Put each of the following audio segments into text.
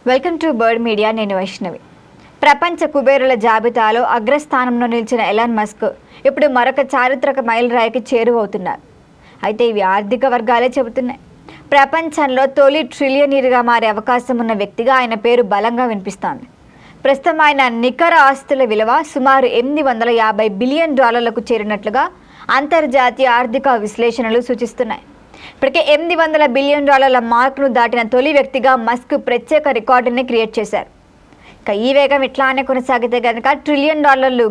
Welcome to bird media. నేను వైష్ణవి. ప్రపంచ కుబేరుల జాబితాలో అగ్రస్థానంలో నిలిచిన ఎలాన్ మస్క్ ఇప్పుడు మరొక చారిత్రక మైలురాయికి చేరువవుతున్నారు. అయితే ఇవి ఆర్థిక వర్గాలే చెబుతున్నాయి. ప్రపంచంలో తొలి ట్రిలియనీర్గా మారే అవకాశం ఉన్న వ్యక్తిగా ఆయన పేరు బలంగా వినిపిస్తోంది. ప్రస్తుతం ఆయన నికర ఆస్తుల విలువ సుమారు $850 బిలియన్ చేరినట్లుగా అంతర్జాతీయ ఆర్థిక విశ్లేషణలు సూచిస్తున్నాయి. ఇప్పటికే $800 బిలియన్ మార్కును దాటిన తొలి వ్యక్తిగా మస్క్ ప్రత్యేక రికార్డుని క్రియేట్ చేశారు. ఇక ఈ వేగం ఇట్లానే కొనసాగితే కనుక $1 ట్రిలియన్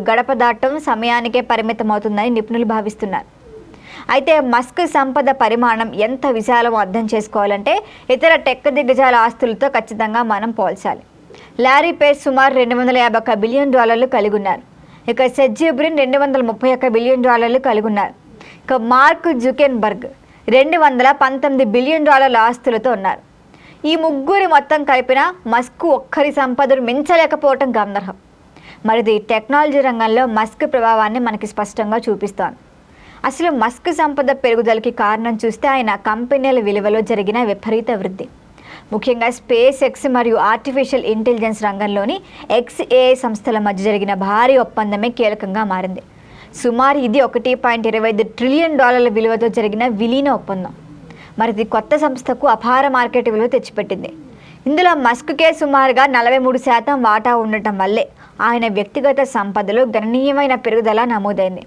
గడప దాటం సమయానికే పరిమితం అవుతుందని నిపుణులు భావిస్తున్నారు. అయితే మస్క్ సంపద పరిమాణం ఎంత విశాలమో అర్థం చేసుకోవాలంటే ఇతర టెక్ దిగ్గజాల ఆస్తులతో ఖచ్చితంగా మనం పోల్చాలి. లారీ పేజ్ సుమారు $251 బిలియన్ కలిగి ఉన్నారు. ఇక సెర్జీ బ్రిన్ $231 బిలియన్ కలిగి ఉన్నారు. ఇక మార్క్ జుకెన్బర్గ్ $219 బిలియన్ ఆస్తులతో ఉన్నారు. ఈ ముగ్గురి మొత్తం కలిపిన మస్క్ ఒక్కరి సంపదను మించలేకపోవటం గమనార్హం. మరిది టెక్నాలజీ రంగంలో మస్క్ ప్రభావాన్ని మనకి స్పష్టంగా చూపిస్తోంది. అసలు మస్క్ సంపద పెరుగుదలకి కారణం చూస్తే ఆయన కంపెనీల విలువలో జరిగిన విపరీత వృద్ధి, ముఖ్యంగా స్పేస్ ఎక్స్ మరియు ఆర్టిఫిషియల్ ఇంటెలిజెన్స్ రంగంలోని XAI సంస్థల మధ్య జరిగిన భారీ ఒప్పందమే కీలకంగా మారింది. సుమారు ఇది $1.25 ట్రిలియన్ విలువతో జరిగిన విలీన ఒప్పందం. మరిది కొత్త సంస్థకు అపార మార్కెట్ విలువ తెచ్చిపెట్టింది. ఇందులో మస్క్కే సుమారుగా 43% వాటా ఉండటం వల్లే ఆయన వ్యక్తిగత సంపదలో గణనీయమైన పెరుగుదల నమోదైంది.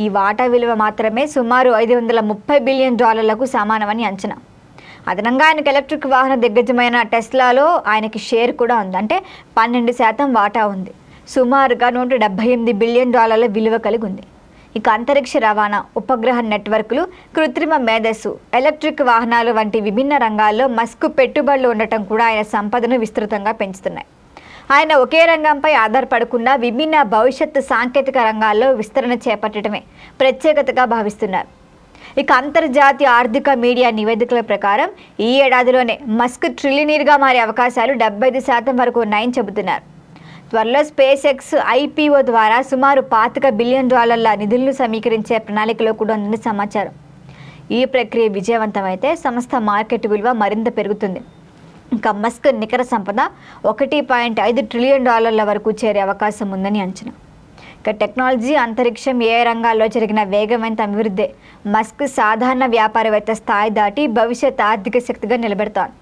ఈ వాటా విలువ మాత్రమే సుమారు $530 బిలియన్ సమానమని అంచనా. అదనంగా ఆయనకు ఎలక్ట్రిక్ వాహన దిగ్గజమైన టెస్లాలో ఆయనకి షేర్ కూడా ఉంది. అంటే 12% వాటా ఉంది. సుమారుగా $178 బిలియన్ విలువ కలిగి ఉంది. ఇక అంతరిక్ష రవాణా, ఉపగ్రహ నెట్వర్క్లు, కృత్రిమ మేధస్సు, ఎలక్ట్రిక్ వాహనాలు వంటి విభిన్న రంగాల్లో మస్క్ పెట్టుబడులు ఉండటం కూడా ఆయన సంపదను విస్తృతంగా పెంచుతున్నాయి. ఆయన ఒకే రంగంపై ఆధారపడకుండా విభిన్న భవిష్యత్తు సాంకేతిక రంగాల్లో విస్తరణ చేపట్టడమే ప్రత్యేకతగా భావిస్తున్నారు. ఇక అంతర్జాతీయ ఆర్థిక మీడియా నివేదికల ప్రకారం ఈ ఏడాదిలోనే మస్క్ ట్రిలియనీర్గా మారే అవకాశాలు 75% వరకు ఉన్నాయని చెబుతున్నారు. త్వరలో స్పేస్ ఎక్స్ IPO ద్వారా సుమారు $25 బిలియన్ నిధులను సమీకరించే ప్రణాళికలో కూడా ఉందని సమాచారం. ఈ ప్రక్రియ విజయవంతమైతే సంస్థ మార్కెట్ విలువ మరింత పెరుగుతుంది. ఇంకా మస్క్ నికర సంపద $1.5 ట్రిలియన్ వరకు చేరే అవకాశం ఉందని అంచనా. ఇక టెక్నాలజీ, అంతరిక్షం, AI రంగాల్లో జరిగిన వేగవంత అభివృద్ధి మస్క్ సాధారణ వ్యాపారవేత్త స్థాయి దాటి భవిష్యత్ ఆర్థిక శక్తిగా నిలబెడతాను.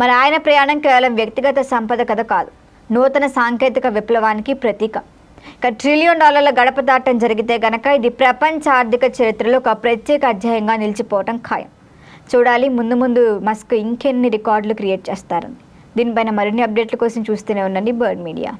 మరి ఆయన ప్రయాణం కేవలం వ్యక్తిగత సంపద కథ కాదు, నూతన సాంకేతిక విప్లవానికి ప్రతీక. ఇక $1 ట్రిలియన్ గడప దాటం జరిగితే కనుక ఇది ప్రపంచ ఆర్థిక చరిత్రలో ఒక ప్రత్యేక అధ్యాయంగా నిలిచిపోవటం ఖాయం. చూడాలి ముందు ముందు మస్క్ ఇంకెన్ని రికార్డులు క్రియేట్ చేస్తారని. దీనిపైన మరిన్ని అప్డేట్ల కోసం చూస్తూనే ఉండండి బర్డ్ మీడియా.